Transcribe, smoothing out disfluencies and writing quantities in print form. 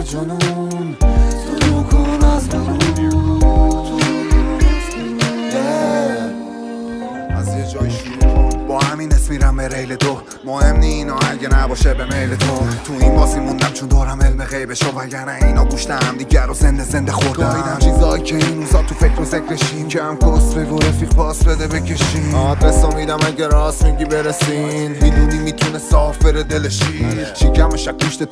جنون تو کن از از یه جای شروع کن، با همین اسم میرم به ریل دو. مهم نی اینا اگه نباشه به میل تو این بازی موندم چون دارم علم غیبشو، وگرنه اینا گوشت هم دیگر رو زنده خوردن. گاییدم چیزایی که این روزا تو فکر و ذکرشیم، کم کس بگو رفیق پاس بده بکشیم. آدرس رو میدم اگه راست میگی برسین، میدونی میتونه صاف بره دل شیر. شکمش گوشت